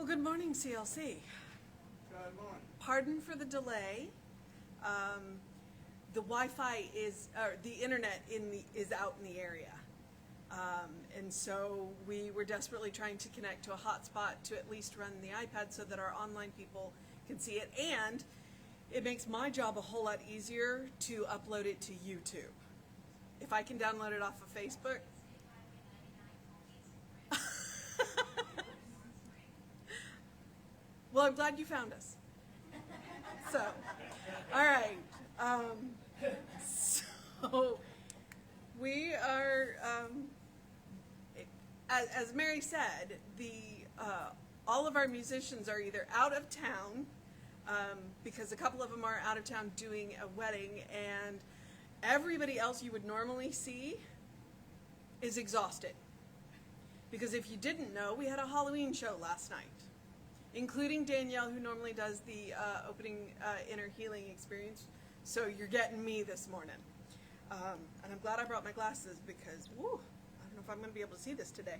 Well, good morning, CLC. Good morning. Pardon for the delay. The Wi-Fi or the internet is out in the area. And so we were desperately trying to connect to a hotspot to at least run the iPad so that our online people can see it. And it makes my job a whole lot easier to upload it to YouTube. If I can download it off of Facebook. Well, I'm glad you found us. So, all right. So we are, as Mary said, all of our musicians are either out of town, because a couple of them are out of town doing a wedding, and everybody else you would normally see is exhausted. Because if you didn't know, we had a Halloween show last night, including Danielle, who normally does the opening inner healing experience. So you're getting me this morning. And I'm glad I brought my glasses because, I don't know if I'm going to be able to see this today.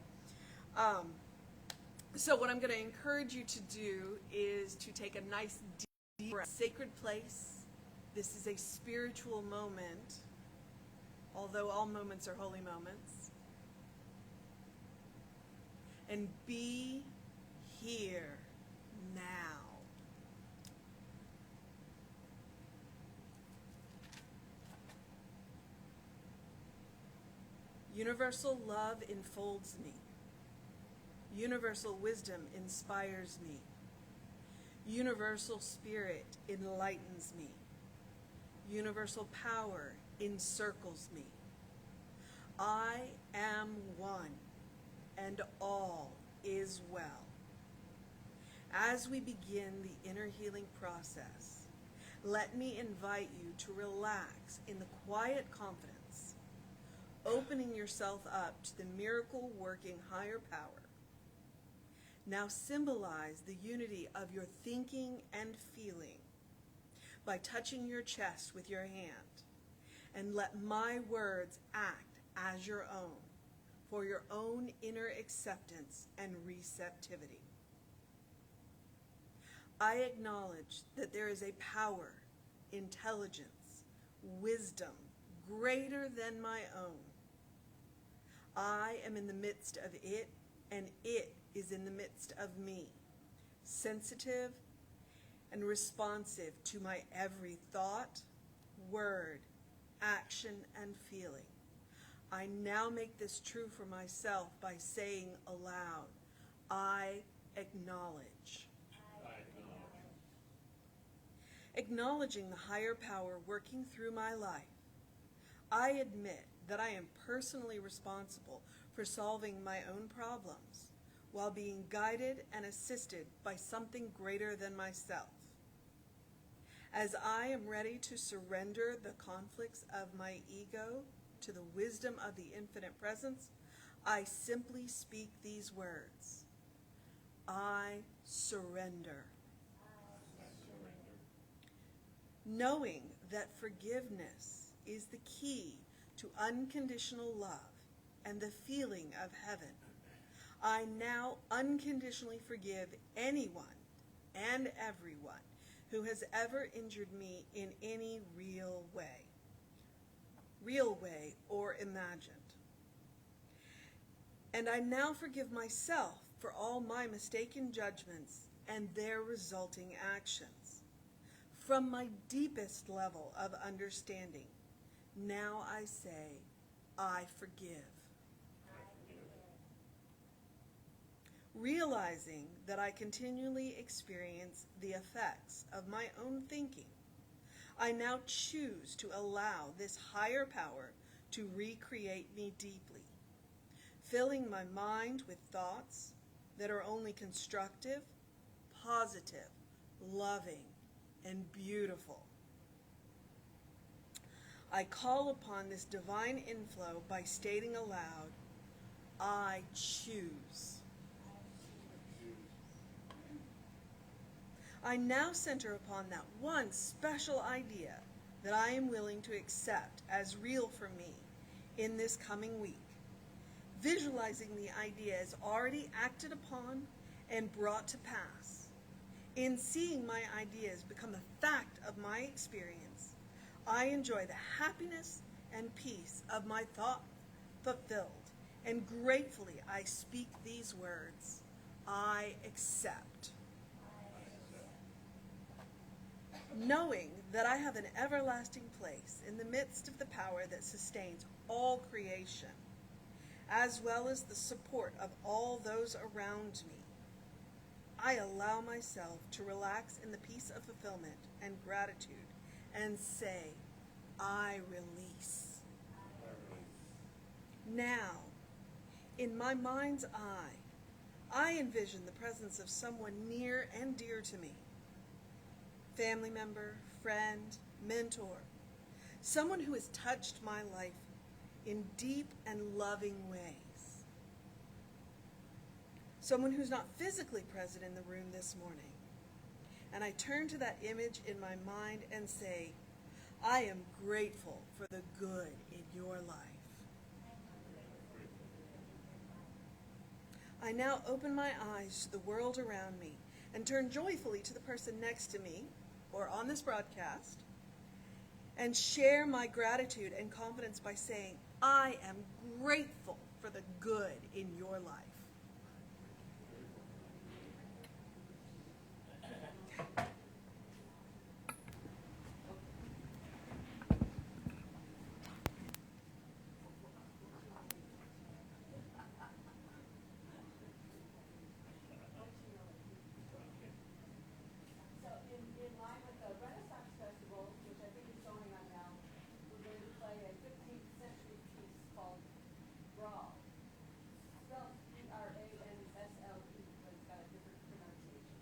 So what I'm going to encourage you to do is to take a nice deep breath. Sacred place. This is a spiritual moment, although all moments are holy moments. And be here now. Universal love enfolds me. Universal wisdom inspires me. Universal spirit enlightens me. Universal power encircles me. I am one, and all is well. As we begin the inner healing process, let me invite you to relax in the quiet confidence, opening yourself up to the miracle-working higher power. Now symbolize the unity of your thinking and feeling by touching your chest with your hand, and let my words act as your own for your own inner acceptance and receptivity. I acknowledge that there is a power, intelligence, wisdom greater than my own. I am in the midst of it, and it is in the midst of me, sensitive and responsive to my every thought, word, action, and feeling. I now make this true for myself by saying aloud, I acknowledge. Acknowledging the higher power working through my life, I admit that I am personally responsible for solving my own problems while being guided and assisted by something greater than myself. As I am ready to surrender the conflicts of my ego to the wisdom of the infinite presence, I simply speak these words. I surrender. Knowing that forgiveness is the key to unconditional love and the feeling of heaven, I now unconditionally forgive anyone and everyone who has ever injured me in any real way or imagined. And I now forgive myself for all my mistaken judgments and their resulting actions. From my deepest level of understanding, now I say, I forgive. Realizing that I continually experience the effects of my own thinking, I now choose to allow this higher power to recreate me deeply, filling my mind with thoughts that are only constructive, positive, loving, and beautiful. I call upon this divine inflow by stating aloud, I choose. I now center upon that one special idea that I am willing to accept as real for me in this coming week, visualizing the idea as already acted upon and brought to pass. In seeing my ideas become a fact of my experience, I enjoy the happiness and peace of my thought fulfilled, and gratefully I speak these words: I accept. Knowing that I have an everlasting place in the midst of the power that sustains all creation, as well as the support of all those around me, I allow myself to relax in the peace of fulfillment and gratitude and say, I release. Now, in my mind's eye, I envision the presence of someone near and dear to me. Family member, friend, mentor, someone who has touched my life in deep and loving ways. Someone who's not physically present in the room this morning. And I turn to that image in my mind and say, I am grateful for the good in your life. I now open my eyes to the world around me and turn joyfully to the person next to me or on this broadcast and share my gratitude and confidence by saying, I am grateful for the good in your life. In line with the Renaissance Festival, which I think is going on now, we're going to play a 15th century piece called Brawl. Spelled Bransle, but it's got a different pronunciation.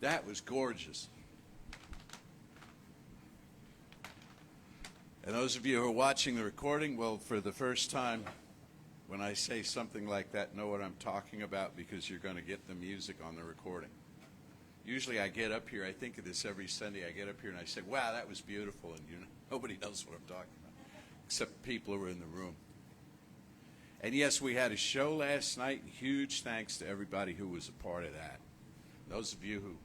That was gorgeous. And those of you who are watching the recording, well, for the first time, when I say something like that, know what I'm talking about, because you're going to get the music on the recording. Usually I get up here, I think of this every Sunday, I get up here and I say, wow, that was beautiful, and nobody knows what I'm talking about, except people who are in the room. And yes, we had a show last night, and huge thanks to everybody who was a part of that. Those of you who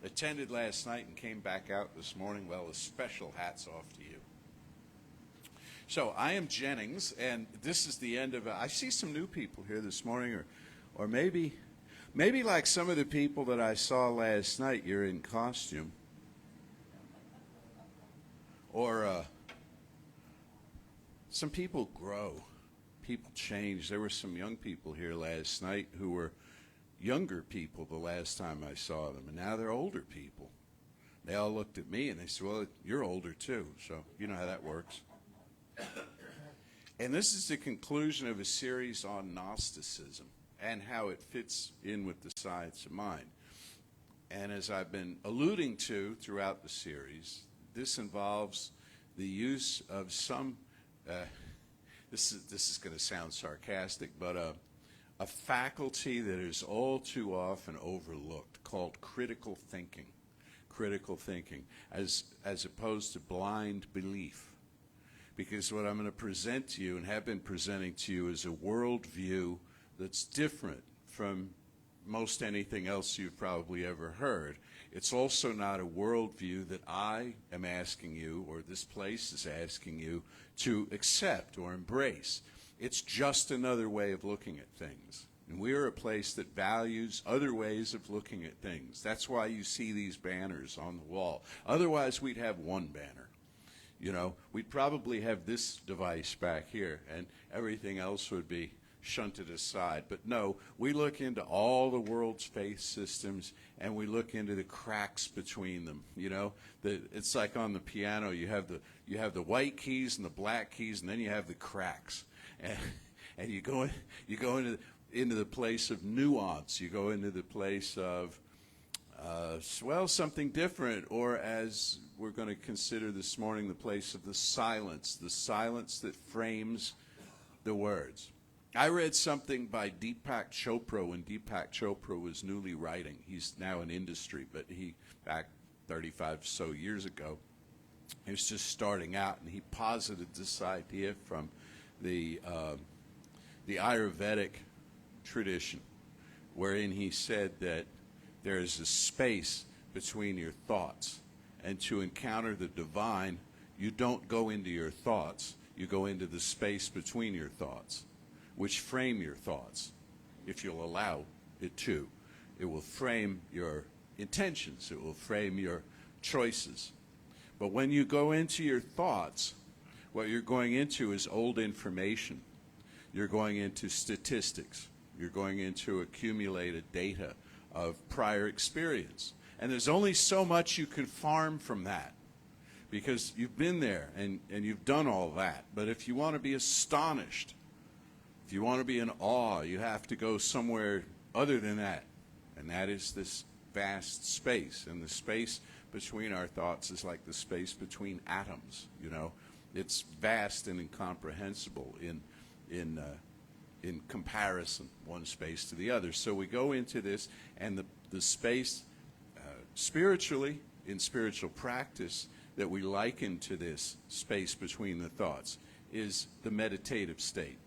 attended last night and came back out this morning, well, a special hats off to you. So I am Jennings, and this is the end of I see some new people here this morning, or maybe like some of the people that I saw last night, you're in costume. Or some people grow. People change. There were some young people here last night who were younger people the last time I saw them, and now they're older people. They all looked at me and they said, well, you're older too, so you know how that works. And this is the conclusion of a series on Gnosticism and how it fits in with the science of mind. And as I've been alluding to throughout the series, this involves the use of some, this is going to sound sarcastic, but a faculty that is all too often overlooked called critical thinking. Critical thinking, as opposed to blind belief. Because what I'm going to present to you and have been presenting to you is a worldview that's different from most anything else you've probably ever heard. It's also not a worldview that I am asking you, or this place is asking you, to accept or embrace. It's just another way of looking at things. And we are a place that values other ways of looking at things. That's why you see these banners on the wall. Otherwise, we'd have one banner. You know, we'd probably have this device back here, and everything else would be shunted aside. But no, we look into all the world's faith systems, and we look into the cracks between them. You know, it's like on the piano, you have the white keys and the black keys, and then you have the cracks, and you go into the place of nuance. You go into the place of something different, or as we're going to consider this morning, the place of the silence that frames the words. I read something by Deepak Chopra when Deepak Chopra was newly writing. He's now in industry, but he, back 35 so years ago, he was just starting out, and he posited this idea from the Ayurvedic tradition, wherein he said that there is a space between your thoughts, and to encounter the divine, you don't go into your thoughts, you go into the space between your thoughts, which frame your thoughts, if you'll allow it to. It will frame your intentions, it will frame your choices. But when you go into your thoughts, what you're going into is old information. You're going into statistics. You're going into accumulated data of prior experience. And there's only so much you can farm from that, because you've been there and you've done all that. But if you want to be astonished, if you want to be in awe, you have to go somewhere other than that. And that is this vast space. And the space between our thoughts is like the space between atoms, you know. It's vast and incomprehensible in comparison, one space to the other. So we go into this, and the space spiritually, in spiritual practice, that we liken to this space between the thoughts is the meditative state.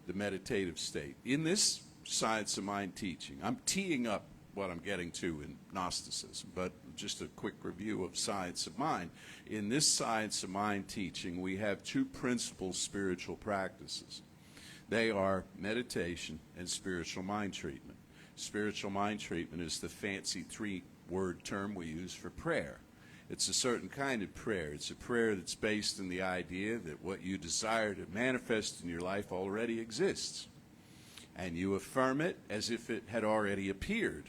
The meditative state. In this science of mind teaching, I'm teeing up what I'm getting to in Gnosticism, but just a quick review of science of mind. In this science of mind teaching, we have two principal spiritual practices. They are meditation and spiritual mind treatment. Spiritual mind treatment is the fancy three-word term we use for prayer. It's a certain kind of prayer. It's a prayer that's based on the idea that what you desire to manifest in your life already exists. And you affirm it as if it had already appeared.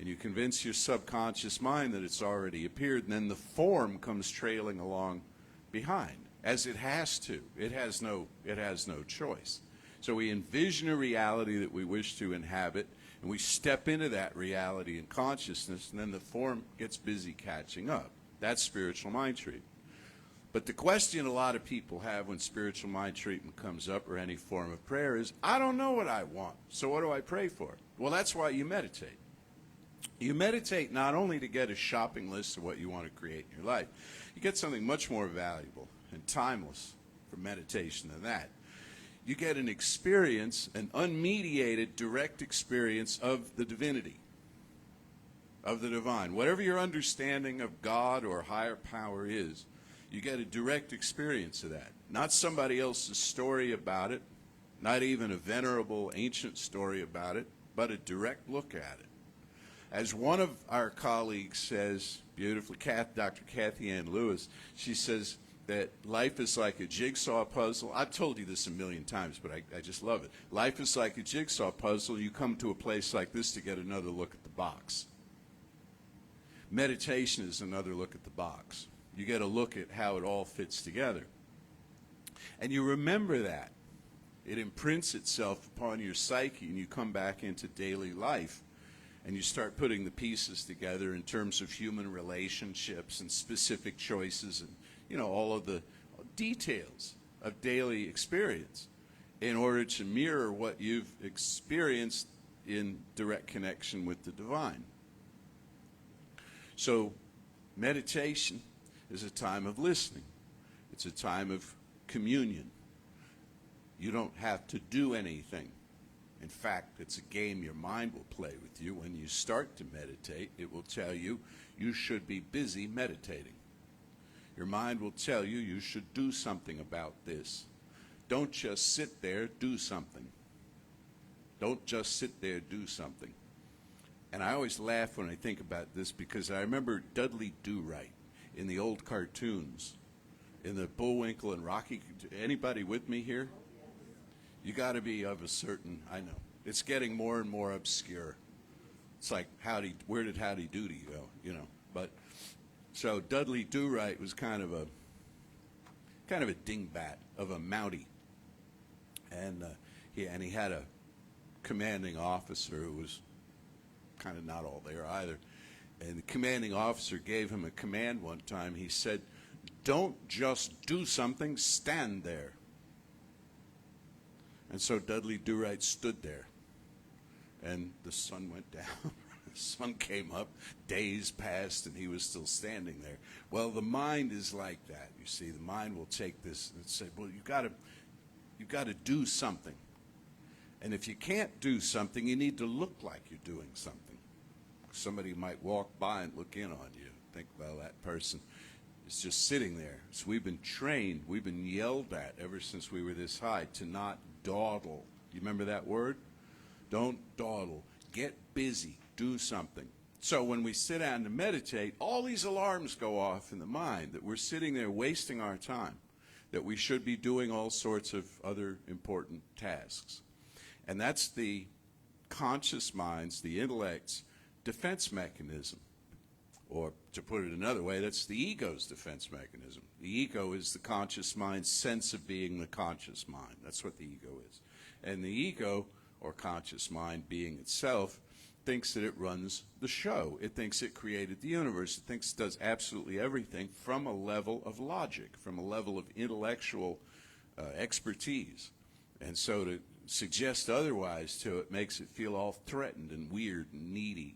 And you convince your subconscious mind that it's already appeared, and then the form comes trailing along behind, as it has to. It has no choice. So we envision a reality that we wish to inhabit, and we step into that reality in consciousness, and then the form gets busy catching up. That's spiritual mind treatment. But the question a lot of people have when spiritual mind treatment comes up, or any form of prayer, is, I don't know what I want, so what do I pray for? Well, that's why you meditate. You meditate not only to get a shopping list of what you want to create in your life, you get something much more valuable and timeless from meditation than that. You get an experience, an unmediated, direct experience of the divinity, of the divine. Whatever your understanding of God or higher power is, you get a direct experience of that. Not somebody else's story about it, not even a venerable ancient story about it, but a direct look at it. As one of our colleagues says beautifully. Dr. Kathy Ann Lewis, she says that life is like a jigsaw puzzle. I've told you this a million times, but I just love it. Life is like a jigsaw puzzle. You come to a place like this to get another look at the box. Meditation is another look at the box. You get a look at how it all fits together. And you remember that. It imprints itself upon your psyche, and you come back into daily life, and you start putting the pieces together in terms of human relationships and specific choices and, all of the details of daily experience in order to mirror what you've experienced in direct connection with the divine. So meditation is a time of listening. It's a time of communion. You don't have to do anything. In fact, it's a game your mind will play with you. When you start to meditate, it will tell you you should be busy meditating. Your mind will tell you you should do something about this. Don't just sit there, do something. Don't just sit there, do something. And I always laugh when I think about this because I remember Dudley Do-Right in the old cartoons, in the Bullwinkle and Rocky. Anybody with me here? You got to be of a certain, I know. It's getting more and more obscure. It's like, where did Howdy Doody go, But, so Dudley Do-Right was kind of a dingbat of a Mountie. And he had a commanding officer who was kind of not all there either. And the commanding officer gave him a command one time. He said, "Don't just do something, stand there." And so Dudley Do-Right stood there. And the sun went down. The sun came up. Days passed, and he was still standing there. Well, the mind is like that. You see, the mind will take this and say, well, you've got to do something. And if you can't do something, you need to look like you're doing something. Somebody might walk by and look in on you. Think, well, that person is just sitting there. So we've been trained, we've been yelled at ever since we were this high to not dawdle. You remember that word? Don't dawdle. Get busy. Do something. So when we sit down to meditate, all these alarms go off in the mind that we're sitting there wasting our time, that we should be doing all sorts of other important tasks. And that's the conscious mind's, the intellect's defense mechanism. Or to put it another way, that's the ego's defense mechanism. The ego is the conscious mind's sense of being the conscious mind. That's what the ego is. And the ego, or conscious mind being itself, thinks that it runs the show. It thinks it created the universe. It thinks it does absolutely everything from a level of logic, from a level of intellectual expertise. And so to suggest otherwise to it makes it feel all threatened and weird and needy,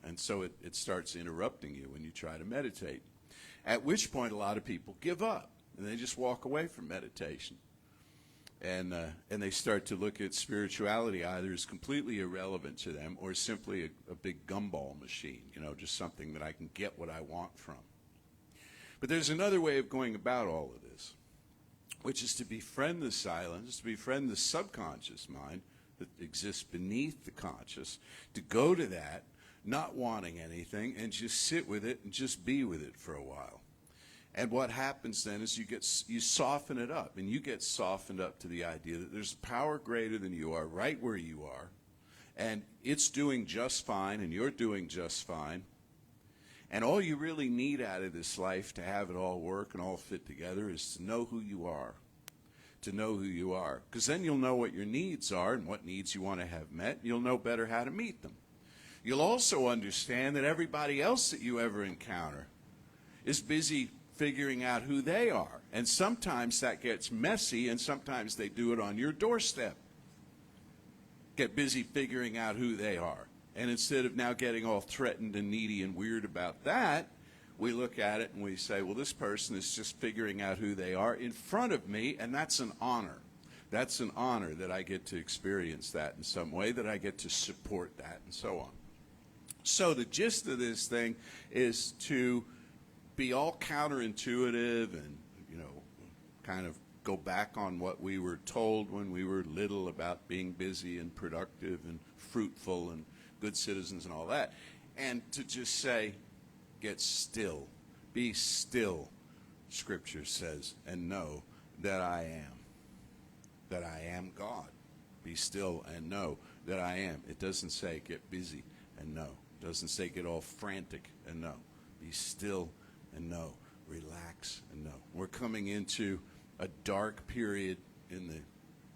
and so it starts interrupting you when you try to meditate. At which point a lot of people give up and they just walk away from meditation. And they start to look at spirituality either as completely irrelevant to them or simply a big gumball machine, just something that I can get what I want from. But there's another way of going about all of this, which is to befriend the silence, to befriend the subconscious mind that exists beneath the conscious, to go to that, not wanting anything, and just sit with it and just be with it for a while. And what happens then is you soften it up, and you get softened up to the idea that there's a power greater than you are, right where you are, and it's doing just fine, and you're doing just fine. And all you really need out of this life to have it all work and all fit together is to know who you are. To know who you are. Because then you'll know what your needs are and what needs you want to have met. And you'll know better how to meet them. You'll also understand that everybody else that you ever encounter is busy figuring out who they are. And sometimes that gets messy, and sometimes they do it on your doorstep. Get busy figuring out who they are. And instead of now getting all threatened and needy and weird about that, we look at it and we say, well, this person is just figuring out who they are in front of me, and that's an honor. That's an honor that I get to experience that in some way, that I get to support that, and so on. So the gist of this thing is to be all counterintuitive and, kind of go back on what we were told when we were little about being busy and productive and fruitful and good citizens and all that, and to just say, get still. Be still, Scripture says, and know that I am. That I am God. Be still and know that I am. It doesn't say get busy and know. It doesn't say get all frantic and know. Be still and know. Relax and know. We're coming into a dark period in the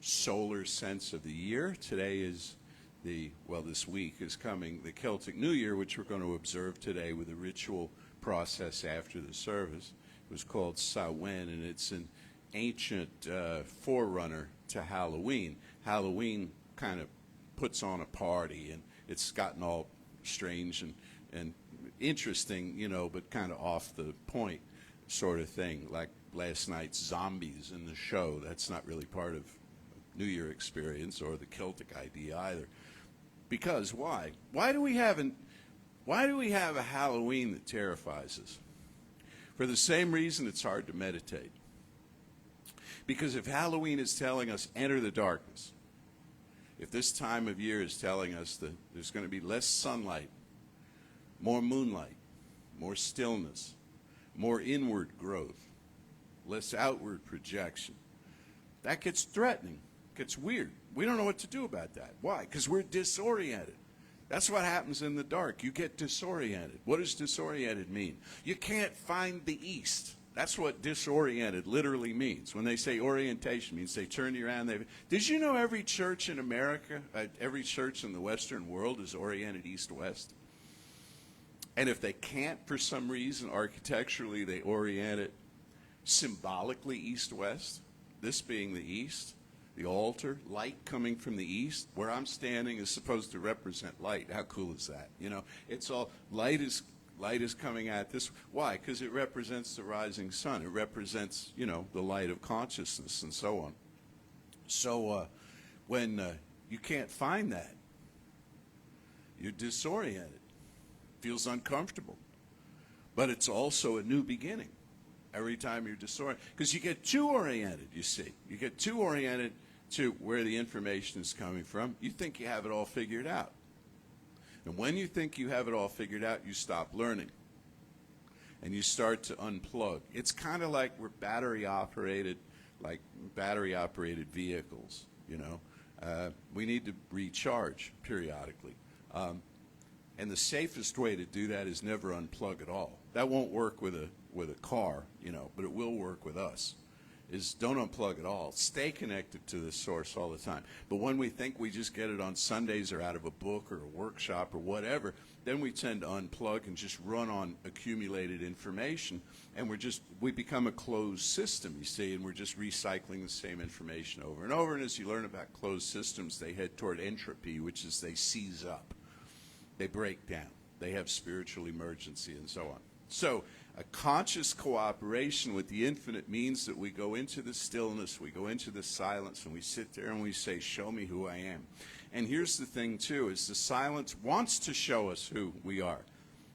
solar sense of the year. Today is this week is coming the Celtic New Year, which we're going to observe today with a ritual process after the service. It was called Samhain, and it's an ancient forerunner to Halloween. Halloween kind of puts on a party, and it's gotten all strange and interesting, but kind of off the point sort of thing, like last night's zombies in the show. That's not really part of New Year experience or the Celtic idea either. Because why? Why do we have a Halloween that terrifies us? For the same reason it's hard to meditate. Because if Halloween is telling us enter the darkness, if this time of year is telling us that there's going to be less sunlight, more moonlight, more stillness, more inward growth, less outward projection, that gets threatening, gets weird. We don't know what to do about that. Why? Because we're disoriented. That's what happens in the dark. You get disoriented. What does disoriented mean? You can't find the east. That's what disoriented literally means. When they say orientation, means they turn you around. Did you know every church in America, every church in the Western world is oriented east-west? And if they can't, for some reason, architecturally, they orient it symbolically east-west, this being the east, the altar, light coming from the east. Where I'm standing is supposed to represent light. How cool is that? It's all light is coming at this. Why? Because it represents the rising sun. It represents, the light of consciousness and so on. So when you can't find that, you're disoriented. Feels uncomfortable. But it's also a new beginning every time you're disoriented. Because you get too oriented, you see. You get too oriented to where the information is coming from. You think you have it all figured out. And when you think you have it all figured out, you stop learning. And you start to unplug. It's kind of like we're battery-operated vehicles, We need to recharge periodically. And the safest way to do that is never unplug at all. That won't work with a car, but it will work with us. Is don't unplug at all. Stay connected to the source all the time. But when we think we just get it on Sundays or out of a book or a workshop or whatever, then we tend to unplug and just run on accumulated information, and we become a closed system, you see, and we're just recycling the same information over and over. And as you learn about closed systems, they head toward entropy, which is they seize up. They break down. They have spiritual emergency and so on. So a conscious cooperation with the infinite means that we go into the stillness, we go into the silence, and we sit there and we say, show me who I am. And here's the thing, too, is the silence wants to show us who we are.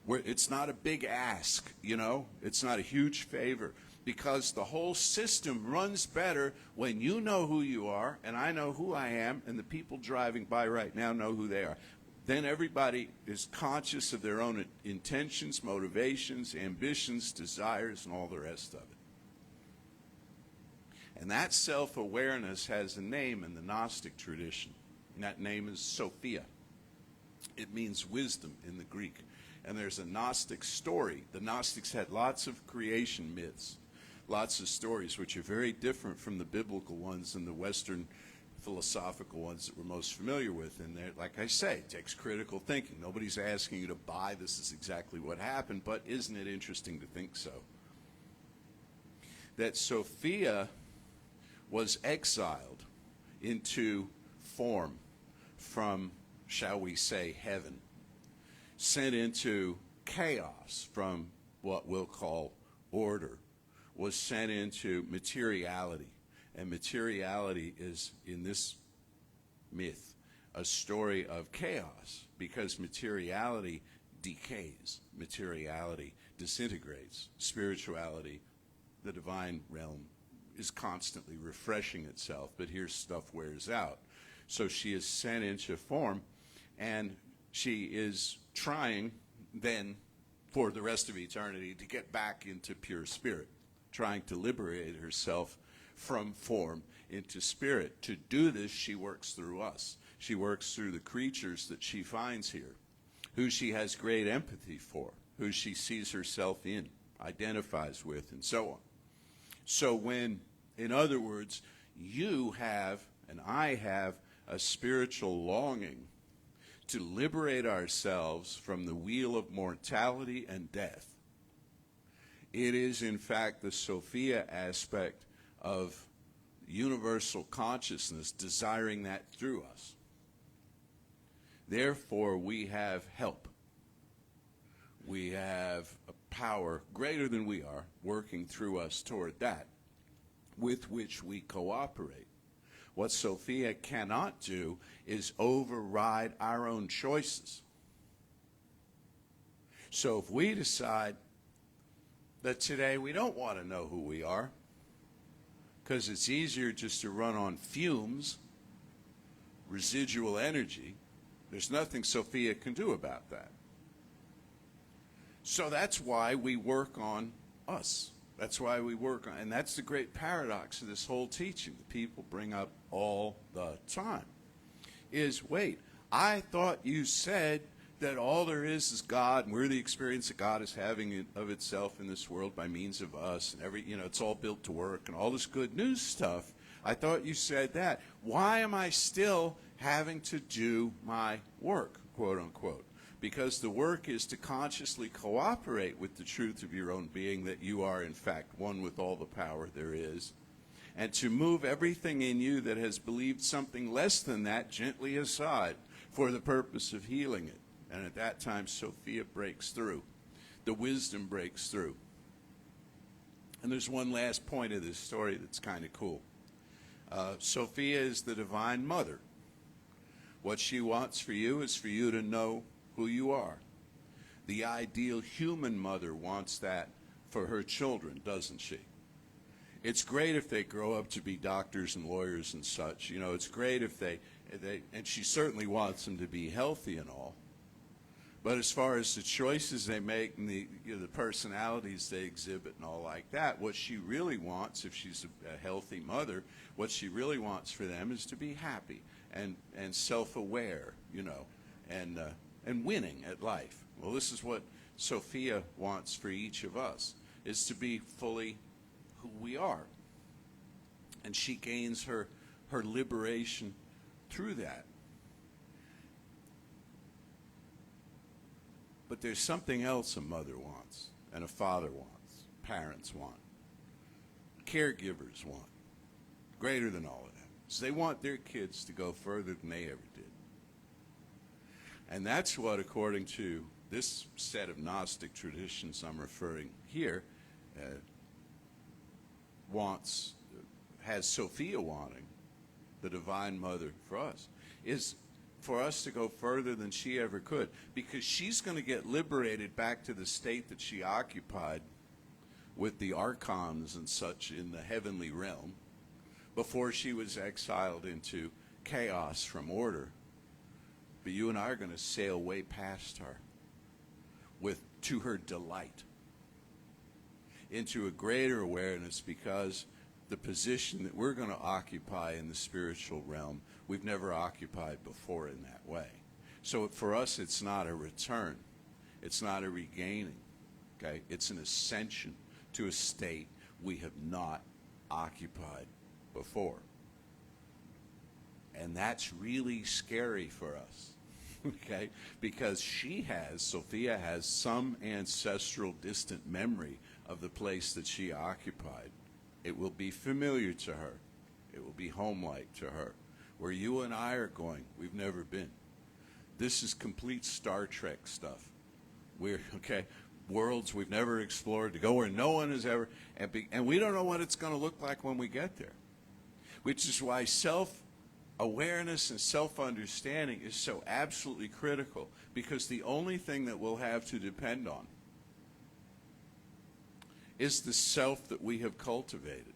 It's not a big ask, It's not a huge favor, because the whole system runs better when you know who you are, and I know who I am, and the people driving by right now know who they are. Then everybody is conscious of their own intentions, motivations, ambitions, desires, and all the rest of it. And that self-awareness has a name in the Gnostic tradition, and that name is Sophia. It means wisdom in the Greek. And there's a Gnostic story. The Gnostics had lots of creation myths, lots of stories which are very different from the biblical ones and the Western philosophical ones that we're most familiar with. And like I say, it takes critical thinking. Nobody's asking you to buy this is exactly what happened, but isn't it interesting to think so? That Sophia was exiled into form from, shall we say, heaven, sent into chaos from what we'll call order, was sent into materiality. And materiality is, in this myth, a story of chaos, because materiality decays, materiality disintegrates. Spirituality, the divine realm, is constantly refreshing itself, but here stuff wears out. So she is sent into form, and she is trying then for the rest of eternity to get back into pure spirit, trying to liberate herself from form into spirit. To do this, she works through us. She works through the creatures that she finds here, who she has great empathy for, who she sees herself in, identifies with, and so on. So when, in other words, you have and I have a spiritual longing to liberate ourselves from the wheel of mortality and death, it is in fact the Sophia aspect of universal consciousness desiring that through us. Therefore, we have help. We have a power greater than we are working through us toward that, with which we cooperate. What Sophia cannot do is override our own choices. So if we decide that today we don't want to know who we are, because it's easier just to run on fumes, residual energy, there's nothing Sophia can do about that. So that's why we work on us. That's why we work on, and that's the great paradox of this whole teaching that people bring up all the time, is, wait, I thought you said that all there is God, and we're the experience that God is having of itself in this world by means of us, and it's all built to work, and all this good news stuff. I thought you said that. Why am I still having to do my work, quote unquote? Because the work is to consciously cooperate with the truth of your own being, that you are in fact one with all the power there is, and to move everything in you that has believed something less than that gently aside for the purpose of healing it. And at that time, Sophia breaks through. The wisdom breaks through. And there's one last point of this story that's kind of cool. Sophia is the divine mother. What she wants for you is for you to know who you are. The ideal human mother wants that for her children, doesn't she? It's great if they grow up to be doctors and lawyers and such. It's great if they and she certainly wants them to be healthy and all. But as far as the choices they make and the personalities they exhibit and all like that, what she really wants, if she's a healthy mother, what she really wants for them is to be happy and self-aware, and winning at life. Well, this is what Sophia wants for each of us, is to be fully who we are. And she gains her liberation through that. But there's something else a mother wants, and a father wants, parents want, caregivers want, greater than all of that. So they want their kids to go further than they ever did. And that's what, according to this set of Gnostic traditions I'm referring here, has Sophia wanting, the divine mother for us, is for us to go further than she ever could, because she's going to get liberated back to the state that she occupied with the archons and such in the heavenly realm before she was exiled into chaos from order. But you and I are going to sail way past her to her delight, into a greater awareness, because the position that we're going to occupy in the spiritual realm, we've never occupied before in that way. So for us, it's not a return. It's not a regaining. Okay? It's an ascension to a state we have not occupied before. And that's really scary for us. Okay? Because Sophia has some ancestral distant memory of the place that she occupied. It will be familiar to her. It will be home-like to her. Where you and I are going, we've never been. This is complete Star Trek stuff. Worlds we've never explored, to go where no one has ever, and we don't know what it's going to look like when we get there. Which is why self-awareness and self-understanding is so absolutely critical, because the only thing that we'll have to depend on is the self that we have cultivated.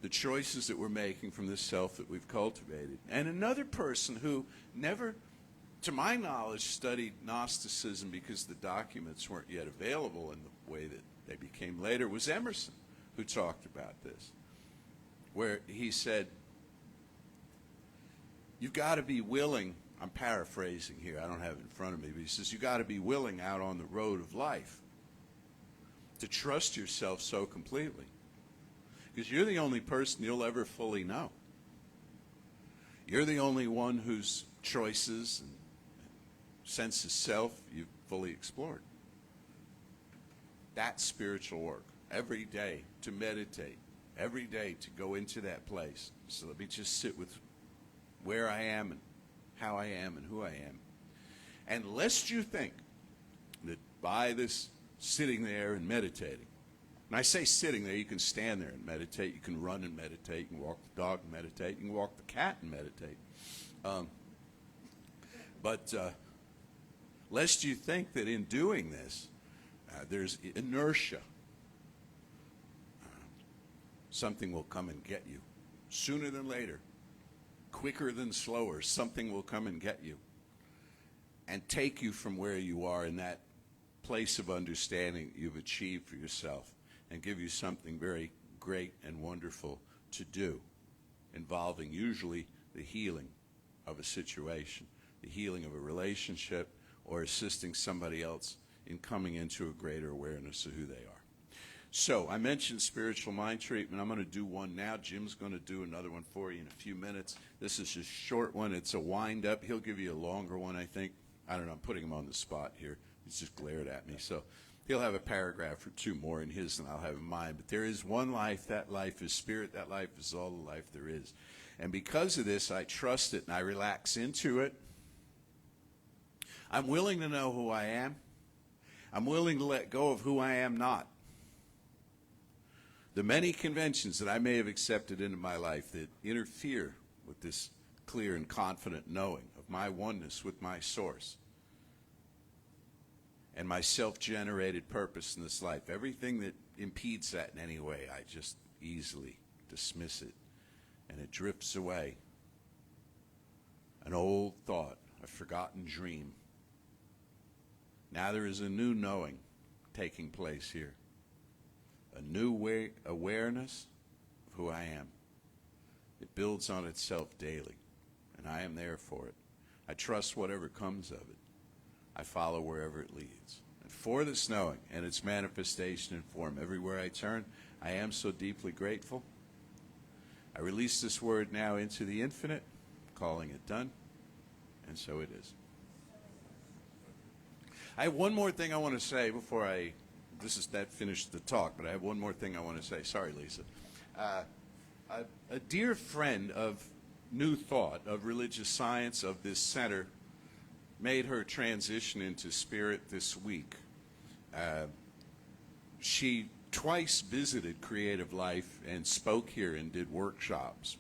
The choices that we're making from the self that we've cultivated. And another person who never to my knowledge, studied Gnosticism because the documents weren't yet available in the way that they became later was Emerson, who talked about this, where he said, you've got to be willing, I'm paraphrasing here, I don't have it in front of me, but he says, you've got to be willing out on the road of life to trust yourself so completely. Because you're the only person you'll ever fully know. You're the only one whose choices and sense of self you've fully explored. That's spiritual work. Every day to meditate. Every day to go into that place. So let me just sit with where I am and how I am and who I am. And lest you think that by this sitting there and meditating, and I say sitting there, you can stand there and meditate, you can run and meditate, you can walk the dog and meditate, you can walk the cat and meditate. But lest you think that in doing this, there's inertia. Something will come and get you. Sooner than later, quicker than slower, something will come and get you and take you from where you are in that place of understanding you've achieved for yourself and give you something very great and wonderful to do, involving usually the healing of a situation, the healing of a relationship, or assisting somebody else in coming into a greater awareness of who they are. So I mentioned spiritual mind treatment. I'm going to do one now. Jim's going to do another one for you in a few minutes. This is a short one. It's a wind-up. He'll give you a longer one, I think. I don't know. I'm putting him on the spot here. He's just glared at me. So he'll have a paragraph or two more in his than I'll have in mine. But there is one life. That life is spirit. That life is all the life there is. And because of this, I trust it and I relax into it. I'm willing to know who I am. I'm willing to let go of who I am not. The many conventions that I may have accepted into my life that interfere with this clear and confident knowing of my oneness with my source and my self-generated purpose in this life, everything that impedes that in any way, I just easily dismiss it, and it drifts away. An old thought, a forgotten dream. Now there is a new knowing taking place here. A new awareness of who I am. It builds on itself daily, and I am there for it. I trust whatever comes of it. I follow wherever it leads. And for this knowing and its manifestation in form everywhere I turn, I am so deeply grateful. I release this word now into the infinite, calling it done, and so it is. I have one more thing I want to say before that finished the talk, but I have one more thing I want to say. Sorry, Lisa. A dear friend of New Thought, of religious science, of this center, made her transition into spirit this week. She twice visited Creative Life and spoke here and did workshops.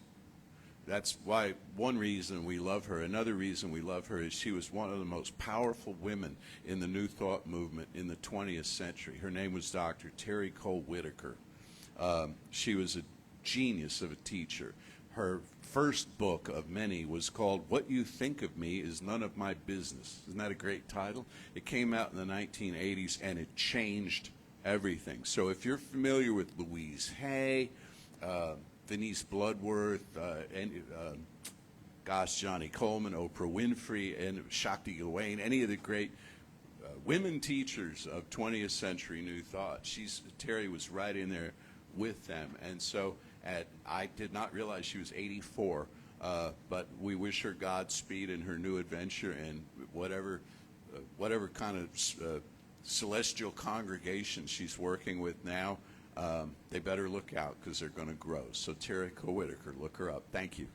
That's why one reason we love her. Another reason we love her is she was one of the most powerful women in the New Thought movement in the 20th century. Her name was Dr. Terry Cole Whitaker. She was a genius of a teacher. Her first book of many was called What You Think of Me Is None of My Business. Isn't that a great title? It came out in the 1980s, and it changed everything. So if you're familiar with Louise Hay, Denise Bloodworth, Johnny Coleman, Oprah Winfrey, and Shakti Gawain, any of the great women teachers of 20th century New Thought. Terry was right in there with them. And so I did not realize she was 84, but we wish her Godspeed in her new adventure, and whatever kind of celestial congregation she's working with now, they better look out because they're going to grow. So Terry Cole Whitaker, look her up. Thank you.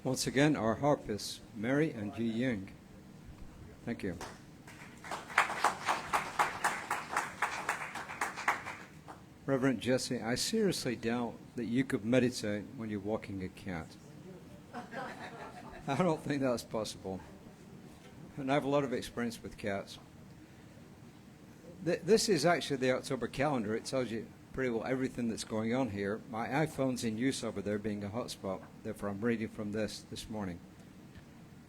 Once again, our harpists, Mary and Ji Ying. Thank you. Reverend Jesse, I seriously doubt that you could meditate when you're walking a cat. I don't think that's possible. And I have a lot of experience with cats. This is actually the October calendar. It tells you pretty well everything that's going on here. My iPhone's in use over there being a hotspot. Therefore, I'm reading from this morning.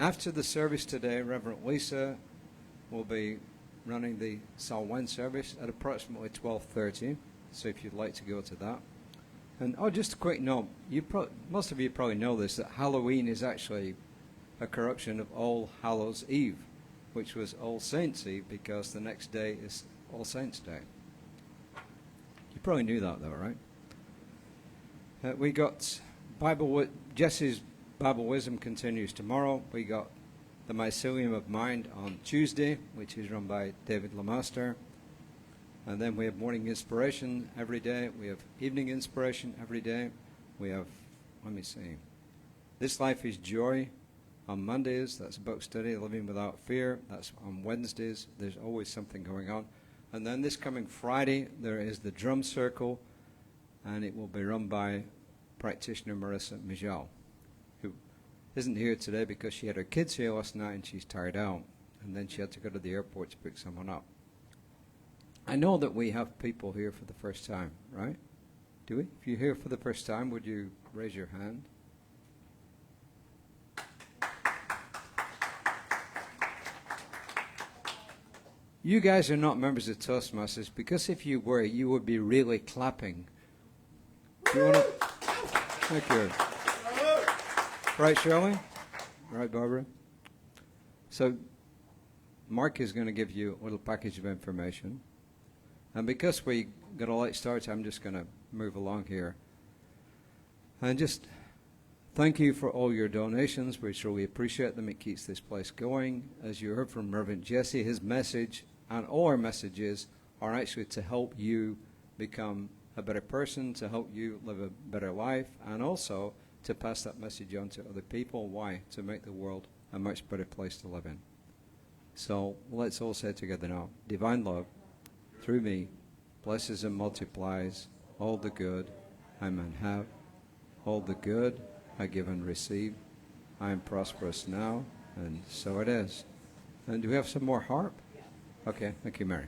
After the service today, Reverend Lisa will be running the Salwen service at approximately 12:30. So if you'd like to go to that. And just a quick note. Most of you probably know this, that Halloween is actually a corruption of All Hallows Eve, which was All Saints Eve, because the next day is All Saints Day. You probably knew that, though, right? We got Jesse's Bible Wisdom continues tomorrow. We got the Mycelium of Mind on Tuesday, which is run by David Lamaster. And then we have morning inspiration every day. We have evening inspiration every day. We have, let me see, This Life is Joy on Mondays. That's a book study, Living Without Fear. That's on Wednesdays. There's always something going on. And then this coming Friday, there is the Drum Circle, and it will be run by practitioner Marissa Mijal, who isn't here today because she had her kids here last night and she's tired out. And then she had to go to the airport to pick someone up. I know that we have people here for the first time, right? Do we? If you're here for the first time, would you raise your hand? You guys are not members of Toastmasters, because if you were, you would be really clapping. Do you want to? Thank you. Right, Shirley? Right, Barbara? So Mark is going to give you a little package of information. And because we got a late start, I'm just going to move along here. And just thank you for all your donations. We truly appreciate them. It keeps this place going. As you heard from Reverend Jesse, his message and all our messages are actually to help you become a better person, to help you live a better life, and also to pass that message on to other people. Why? To make the world a much better place to live in. So let's all say together now, divine love, through me, blesses and multiplies all the good I may have, all the good I give and receive. I am prosperous now, and so it is. And do we have some more harp? Okay, thank you, Mary.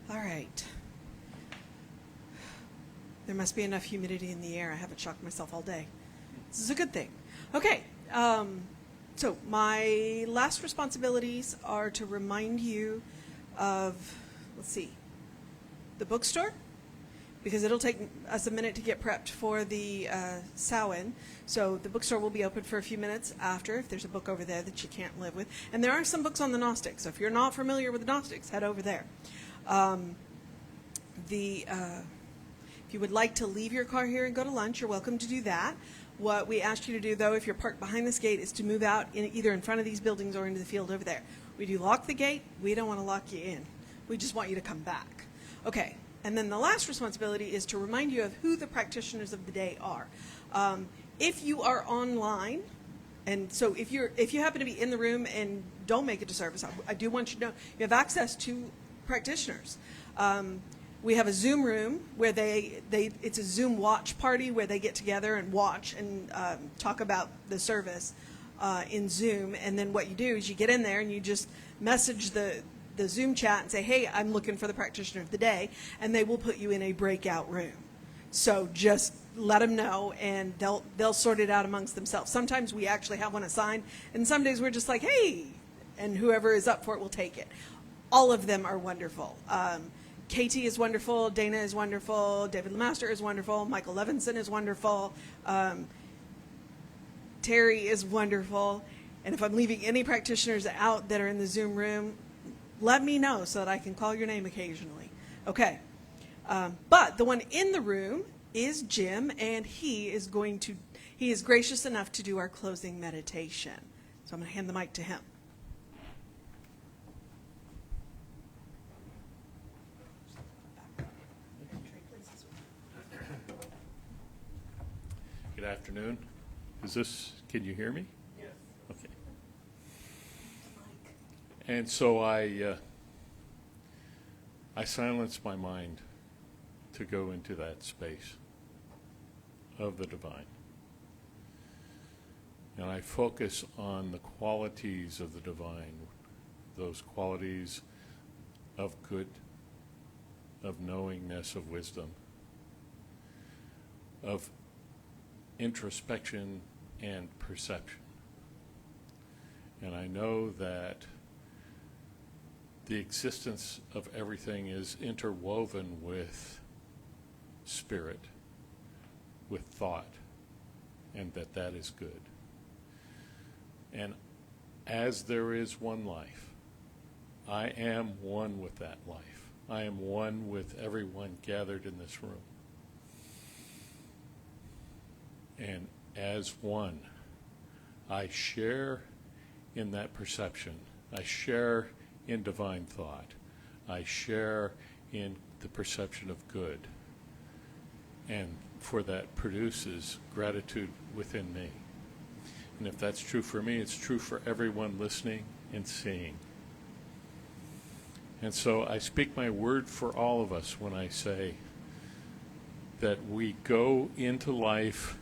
All right. There must be enough humidity in the air. I haven't shocked myself all day. This is a good thing. Okay. So my last responsibilities are to remind you of, let's see, the bookstore, because it'll take us a minute to get prepped for the Samhain. So the bookstore will be open for a few minutes after, if there's a book over there that you can't live with. And there are some books on the Gnostics, so if you're not familiar with the Gnostics, head over there. If you would like to leave your car here and go to lunch, you're welcome to do that. What we asked you to do, though, if you're parked behind this gate, is to move out either in front of these buildings or into the field over there. We do lock the gate. We don't want to lock you in. We just want you to come back. Okay. And then the last responsibility is to remind you of who the practitioners of the day are. If you are online, and so if you happen to be in the room and don't make it to service, I do want you to know you have access to practitioners. We have a Zoom room where it's a Zoom watch party where they get together and watch and talk about the service in Zoom. And then what you do is you get in there and you just message the Zoom chat and say, hey, I'm looking for the practitioner of the day, and they will put you in a breakout room. So just let them know, and they'll sort it out amongst themselves. Sometimes we actually have one assigned, and some days we're just like, hey, and whoever is up for it will take it. All of them are wonderful. Katie is wonderful, Dana is wonderful, David Lemaster is wonderful, Michael Levinson is wonderful, Terry is wonderful, and if I'm leaving any practitioners out that are in the Zoom room, let me know so that I can call your name occasionally. Okay. But the one in the room is Jim, and he is gracious enough to do our closing meditation. So I'm going to hand the mic to him. Good afternoon. Can you hear me? Yes. Okay. And so I silence my mind to go into that space of the divine. And I focus on the qualities of the divine, those qualities of good, of knowingness, of wisdom, of introspection and perception. And I know that the existence of everything is interwoven with spirit, with thought, and that is good. And as there is one life, I am one with that life. I am one with everyone gathered in this room. And as one, I share in that perception. I share in divine thought. I share in the perception of good. And for that produces gratitude within me. And if that's true for me, it's true for everyone listening and seeing. And so I speak my word for all of us when I say that we go into life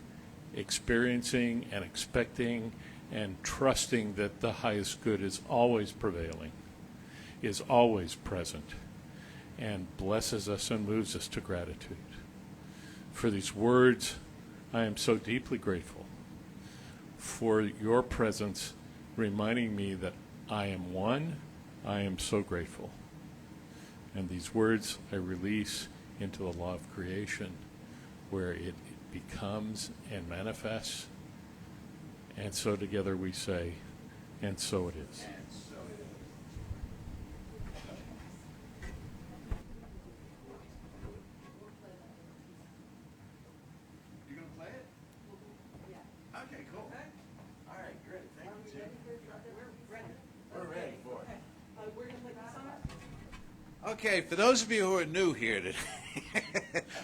experiencing and expecting and trusting that the highest good is always prevailing, is always present, and blesses us and moves us to gratitude. For these words, I am so deeply grateful for your presence reminding me that I am one. I am so grateful. And these words I release into the law of creation, where it becomes and manifests. And so together we say, and so it is. You gonna play it? Yeah. Okay, cool. All right, great. Thank Are you, we Jim. ready? We're ready for it. We're going to play this song. Okay, for those of you who are new here today,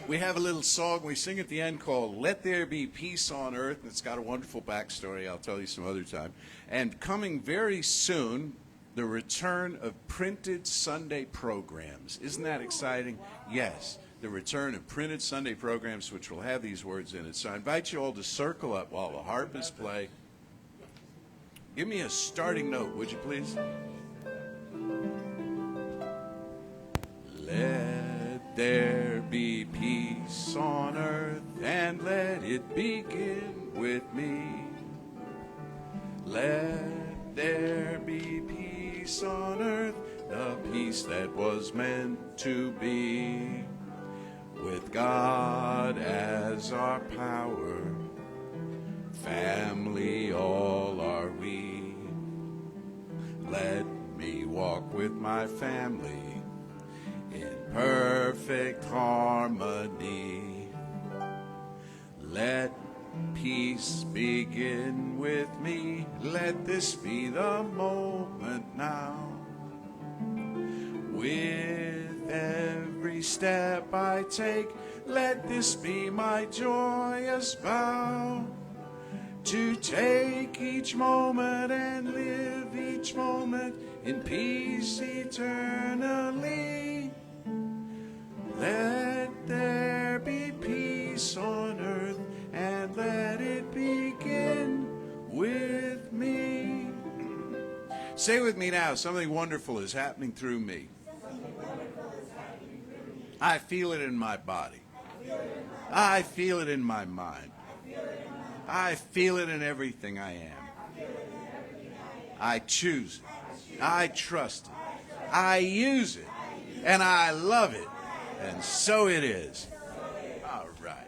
we have a little song we sing at the end called Let There Be Peace on Earth, and it's got a wonderful backstory. I'll tell you some other time. And coming very soon, the return of printed Sunday programs. Isn't that exciting? Wow. Yes, the return of printed Sunday programs, which will have these words in it. So I invite you all to circle up while the harpists play. Give me a starting note, would you please? Let there be peace on earth, and let it begin with me. Let there be peace on earth, the peace that was meant to be. With God as our power, family all are we. Let me walk with my family in perfect harmony. Let peace begin with me. Let this be the moment now. With every step I take, let this be my joyous vow. To take each moment and live each moment in peace eternally. Let there be peace on earth, and let it begin with me. Say with me now, something wonderful is happening through me. I feel it in my body. I feel it in my mind. I feel it in everything I am. I choose it. I trust it. I use it. And I love it. And so it is. All right.